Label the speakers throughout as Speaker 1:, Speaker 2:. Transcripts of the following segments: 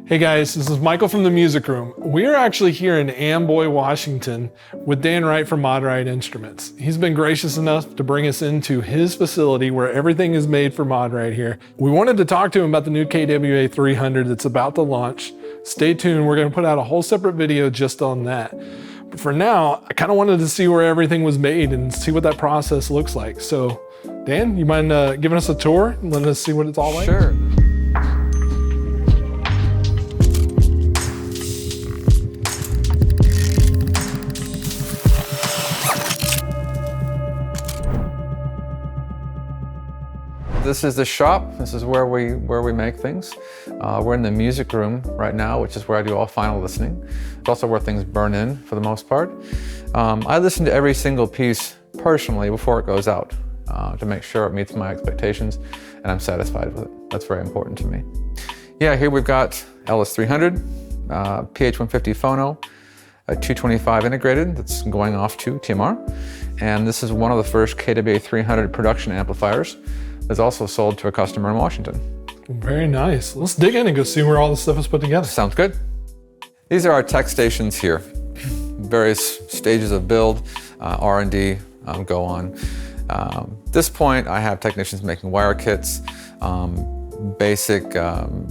Speaker 1: Hey guys, this is Michael from the Music Room. We're actually here in Amboy, Washington with Dan Wright from ModWright Instruments. He's been gracious enough to bring us into his facility where everything is made for ModWright here. We wanted to talk to him about the new KWA 300 that's about to launch. Stay tuned, we're gonna put out a whole separate video just on that. But for now, I kind of wanted to see where everything was made and see what that process looks like. So Dan, you mind giving us a tour and letting us see what it's all like?
Speaker 2: Sure. This is the shop. This is where we make things. We're in the music room right now, which is where I do all final listening. It's also where things burn in for the most part. I listen to every single piece personally before it goes out to make sure it meets my expectations and I'm satisfied with it. That's very important to me. Yeah, here we've got LS300, PH150 phono, a 225 integrated that's going off to TMR. And this is one of the first KWA 300 production amplifiers. It's also sold to a customer in Washington.
Speaker 1: Very nice. Let's dig in and go see where all this stuff is put together.
Speaker 2: Sounds good. These are our tech stations here. Various stages of build, R&D go on. This point, I have technicians making wire kits, basic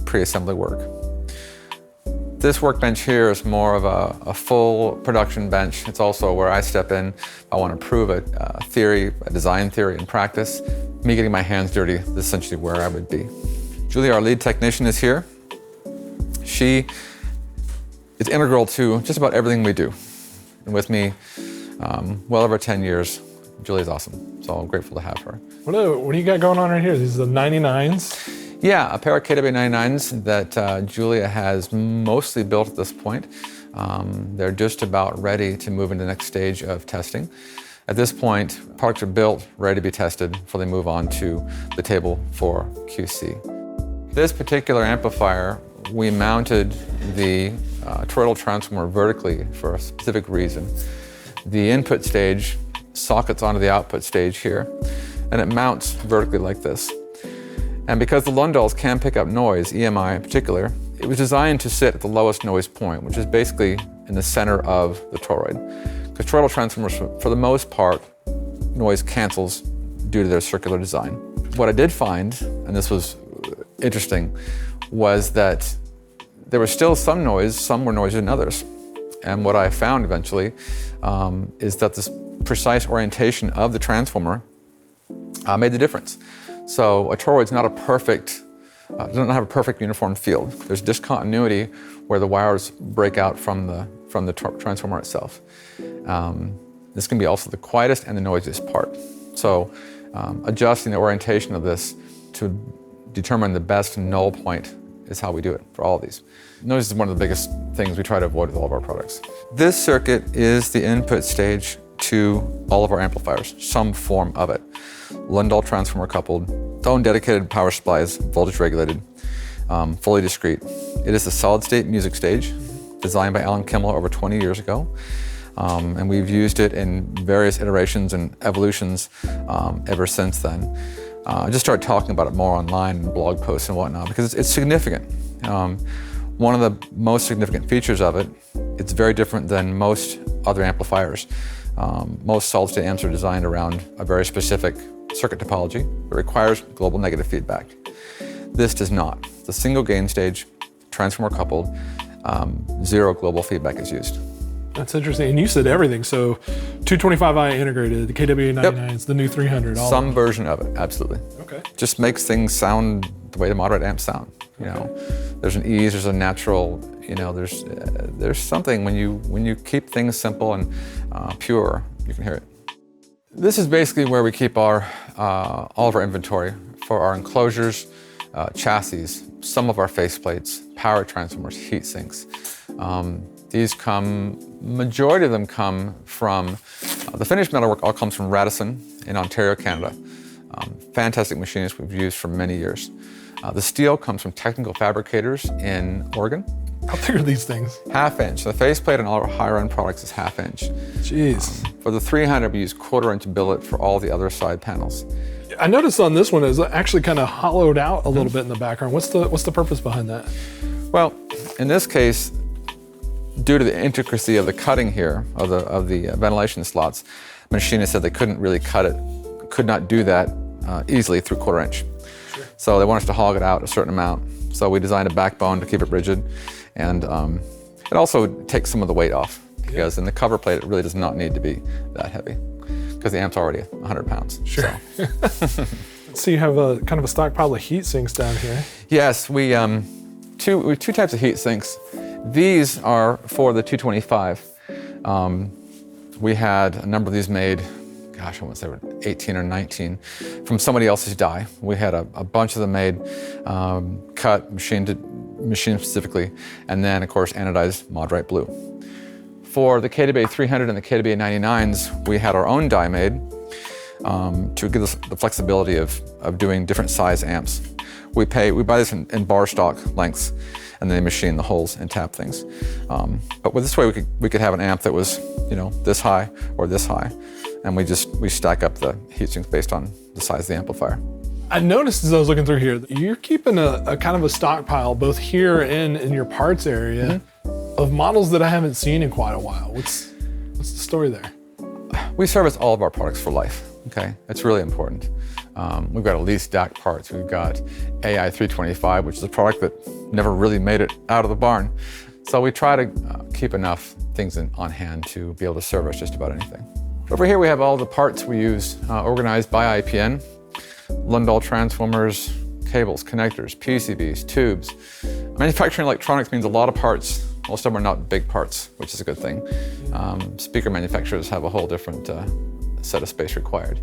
Speaker 2: pre-assembly work. This workbench here is more of a full production bench. It's also where I step in. I want to prove a design theory in practice. Me getting my hands dirty is essentially where I would be. Julie, our lead technician, is here. She is integral to just about everything we do. And with me, well over 10 years, Julie's awesome. So I'm grateful to have her.
Speaker 1: What do you got going on right here? These are the 99s?
Speaker 2: Yeah, a pair of KWA 99s that Julia has mostly built at this point. They're just about ready to move into the next stage of testing. At this point, products are built, ready to be tested before they move on to the table for QC. This particular amplifier, we mounted the toroidal transformer vertically for a specific reason. The input stage sockets onto the output stage here, and it mounts vertically like this. And because the Lundells can pick up noise, EMI in particular, it was designed to sit at the lowest noise point, which is basically in the center of the toroid. Because toroidal transformers, for the most part, noise cancels due to their circular design. What I did find, and this was interesting, was that there was still some noise, some more noisy than others. And what I found eventually is that this precise orientation of the transformer made the difference. So a toroid's not a perfect, doesn't have a perfect uniform field. There's discontinuity where the wires break out from the transformer itself. This can be also the quietest and the noisiest part. So adjusting the orientation of this to determine the best null point is how we do it for all of these. Noise is one of the biggest things we try to avoid with all of our products. This circuit is the input stage to all of our amplifiers, some form of it. Lundell transformer coupled, own dedicated power supplies, voltage regulated, fully discrete. It is the solid state music stage, designed by Alan Kimmel over 20 years ago. And we've used it in various iterations and evolutions ever since then. I just started talking about it more online and blog posts and whatnot because it's significant. One of the most significant features of it, it's very different than most other amplifiers. Most solid state amps are designed around a very specific circuit topology that requires global negative feedback. This does not. It's a single gain stage, transformer coupled, zero global feedback is used.
Speaker 1: That's interesting. And you said everything. So 225i integrated, the KWA 99s, the new 300.
Speaker 2: Some version of it, absolutely.
Speaker 1: Okay.
Speaker 2: Just makes things sound the way the ModWright amps sound. You know, there's an ease, there's a natural, you know, there's something when you keep things simple and pure, you can hear it. This is basically where we keep all of our inventory for our enclosures, chassis, some of our faceplates, power transformers, heat sinks. These majority of them come from, the finished metalwork all comes from Radisson in Ontario, Canada. Fantastic machinists we've used for many years. The steel comes from Technical Fabricators in Oregon.
Speaker 1: How thick are these things?
Speaker 2: 1/2 inch. The faceplate on all our higher end products is 1/2 inch.
Speaker 1: Jeez.
Speaker 2: For the 300, we use 1/4 inch billet for all the other side panels.
Speaker 1: I noticed on this one is actually kind of hollowed out a little bit in the background. What's the purpose behind that?
Speaker 2: Well, in this case, due to the intricacy of the cutting here, of the ventilation slots, machinists said they couldn't really cut it, could not do that easily through 1/4 inch. Sure. So they want us to hog it out a certain amount. So we designed a backbone to keep it rigid, and it also takes some of the weight off, because in the cover plate it really does not need to be that heavy, because the amp's already 100 pounds.
Speaker 1: Sure.
Speaker 2: So.
Speaker 1: So you have a kind of a stockpile of heat sinks down here.
Speaker 2: Yes, we have two types of heat sinks. These are for the 225. We had a number of these made, gosh, I want to say 18 or 19, from somebody else's die. We had a bunch of them made, cut, machined specifically, and then, of course, anodized ModWright blue. For the KWA 300 and the KWA 99s, we had our own die made to give us the flexibility of doing different size amps. We buy this in bar stock lengths, and then they machine the holes and tap things. But with this way, we could have an amp that was, this high or this high, and we stack up the heat sinks based on the size of the amplifier.
Speaker 1: I noticed as I was looking through here, you're keeping a kind of a stockpile both here and in your parts area of models that I haven't seen in quite a while. What's the story there?
Speaker 2: We service all of our products for life. Okay, it's really important. We've got Elise DAC parts. We've got AI 325, which is a product that never really made it out of the barn. So we try to keep enough things on hand to be able to service just about anything. Over here we have all the parts we use organized by IPN. Lundahl transformers, cables, connectors, PCBs, tubes. Manufacturing electronics means a lot of parts. Most of them are not big parts, which is a good thing. Speaker manufacturers have a whole different set of space required.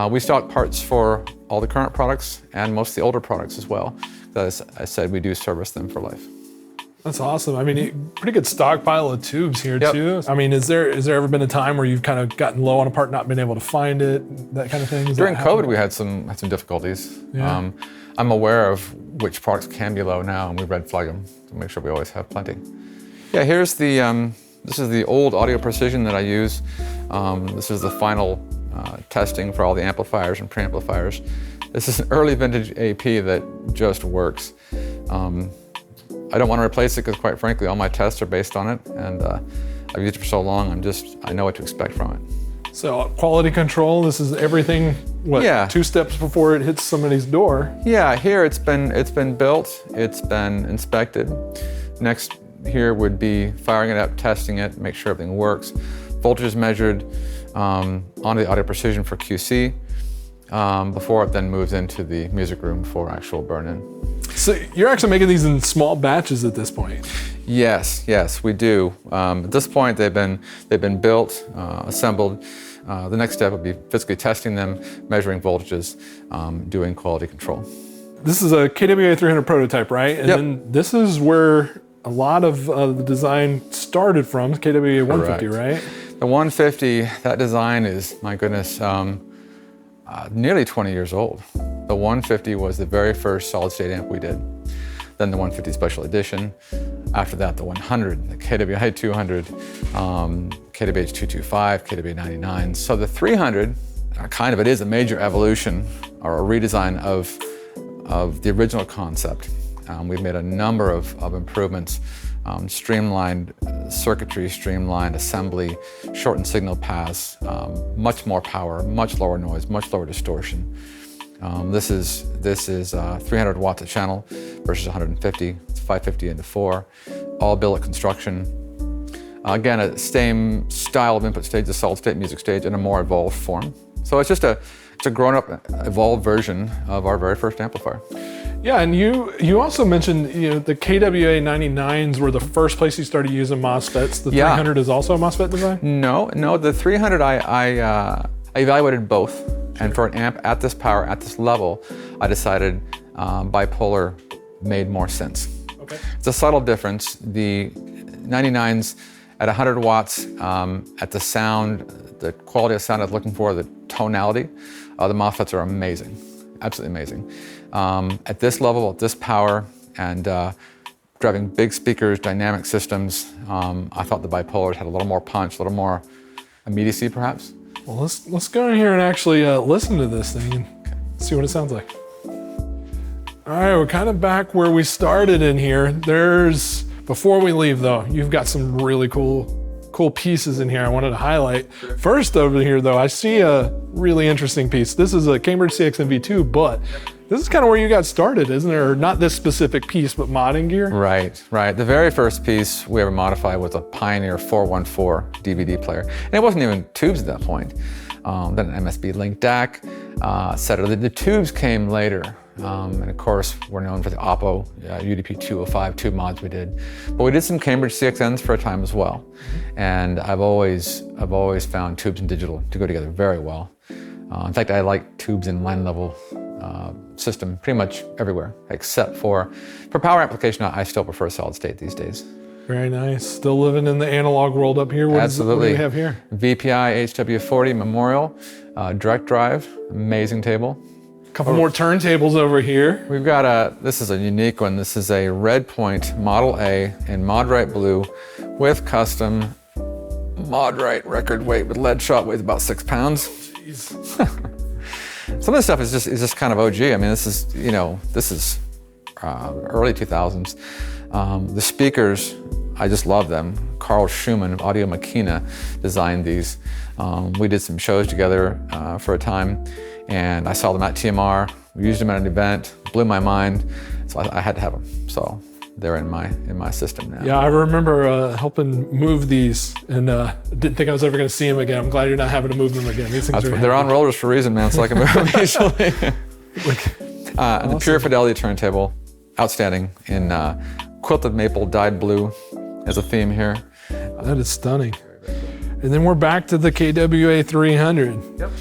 Speaker 2: We stock parts for all the current products and most of the older products as well. As I said, we do service them for life.
Speaker 1: That's awesome. I mean, pretty good stockpile of tubes here too. I mean, is there ever been a time where you've kind of gotten low on a part, not been able to find it, that kind of thing?
Speaker 2: During COVID, we had some difficulties.
Speaker 1: Yeah.
Speaker 2: I'm aware of which products can be low now, and we red flag them to make sure we always have plenty. Yeah, here's this is the old Audio Precision that I use. This is the final testing for all the amplifiers and preamplifiers. This is an early vintage AP that just works. I don't want to replace it because, quite frankly, all my tests are based on it, and I've used it for so long, I know what to expect from it.
Speaker 1: So quality control, this is everything, what,
Speaker 2: Yeah.
Speaker 1: 2 steps before it hits somebody's door?
Speaker 2: Yeah, here it's been built, it's been inspected. Next here would be firing it up, testing it, make sure everything works. Voltage is measured onto the Audio Precision for QC before it then moves into the music room for actual burn-in.
Speaker 1: So you're actually making these in small batches at this point?
Speaker 2: Yes, we do. At this point, they've been built, assembled. The next step would be physically testing them, measuring voltages, doing quality control.
Speaker 1: This is a KWA 300 prototype, right? And then this is where a lot of the design started from, KWA 150, right?
Speaker 2: The 150, that design is, my goodness, nearly 20 years old. The 150 was the very first solid state amp we did. Then the 150 Special Edition. After that, the 100, the KWA 200, KWA 225, KWA 99. So the 300, it is a major evolution or a redesign of the original concept. We've made a number of improvements, streamlined circuitry, streamlined assembly, shortened signal paths, much more power, much lower noise, much lower distortion. This is 300 watts a channel versus 150. It's 550 into 4, all billet construction. Again, a same style of input stage, the solid state music stage, in a more evolved form. So it's a grown-up, evolved version of our very first amplifier.
Speaker 1: Yeah, and you also mentioned the KWA 99s were the first place you started using MOSFETs. The 300 is also a MOSFET design?
Speaker 2: No, the 300 I evaluated both, and for an amp at this power, at this level, I decided bipolar made more sense.
Speaker 1: Okay.
Speaker 2: It's a subtle difference. The 99s at 100 watts, at the sound, the quality of sound I was looking for, the tonality, the MOSFETs are amazing, absolutely amazing. At this level, at this power, and driving big speakers, dynamic systems, I thought the bipolars had a little more punch, a little more immediacy, perhaps.
Speaker 1: Well, let's go in here and actually listen to this thing and see what it sounds like. All right, we're kind of back where we started in here. Before we leave though, you've got some really cool pieces in here I wanted to highlight. First over here though, I see a really interesting piece. This is a Cambridge CX MV2, but this is kind of where you got started, isn't there? Or not this specific piece, but modding gear?
Speaker 2: Right. The very first piece we ever modified was a Pioneer 414 DVD player. And it wasn't even tubes at that point. Then an MSB Link DAC, etc. The tubes came later. And of course, we're known for the Oppo UDP 205 tube mods we did. But we did some Cambridge CXNs for a time as well. And I've always found tubes and digital to go together very well. In fact, I like tubes in line level system pretty much everywhere, except for power application, I still prefer solid state these days.
Speaker 1: Very nice. Still living in the analog world up here.
Speaker 2: Absolutely.
Speaker 1: What do we have here?
Speaker 2: VPI HW40 Memorial, direct drive, amazing table.
Speaker 1: Couple more turntables over here.
Speaker 2: We've got this is a unique one. This is a Red Point Model A in ModWright blue with custom ModWright record weight with lead shot, weighs about 6 pounds.
Speaker 1: Jeez.
Speaker 2: Some of this stuff is just kind of OG. I mean, this is early 2000s. The speakers, I just love them. Carl Schumann of Audio Machina designed these. We did some shows together for a time, and I saw them at TMR. We used them at an event, blew my mind, so I had to have them. So they're in my system now.
Speaker 1: Yeah, I remember helping move these, and didn't think I was ever going to see them again. I'm glad you're not having to move them again. These things
Speaker 2: they're on rollers for a reason, man, so I can move them easily.
Speaker 1: Awesome.
Speaker 2: And the Pure Fidelity turntable, outstanding, in quilted maple dyed blue as a theme here.
Speaker 1: That is stunning. And then we're back to the KWA 300.
Speaker 2: Yep.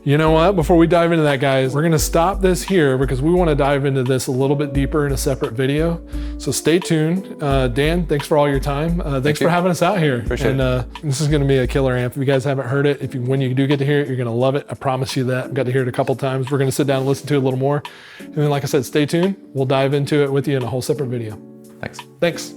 Speaker 1: You know what? Before we dive into that, guys, we're going to stop this here because we want to dive into this a little bit deeper in a separate video. So stay tuned. Dan, thanks for all your time. Thanks for having us out here.
Speaker 2: Appreciate it.
Speaker 1: This is going to be a killer amp. If you guys haven't heard it, when you do get to hear it, you're going to love it. I promise you that. I've got to hear it a couple times. We're going to sit down and listen to it a little more. And then, like I said, stay tuned. We'll dive into it with you in a whole separate video.
Speaker 2: Thanks.
Speaker 1: Thanks.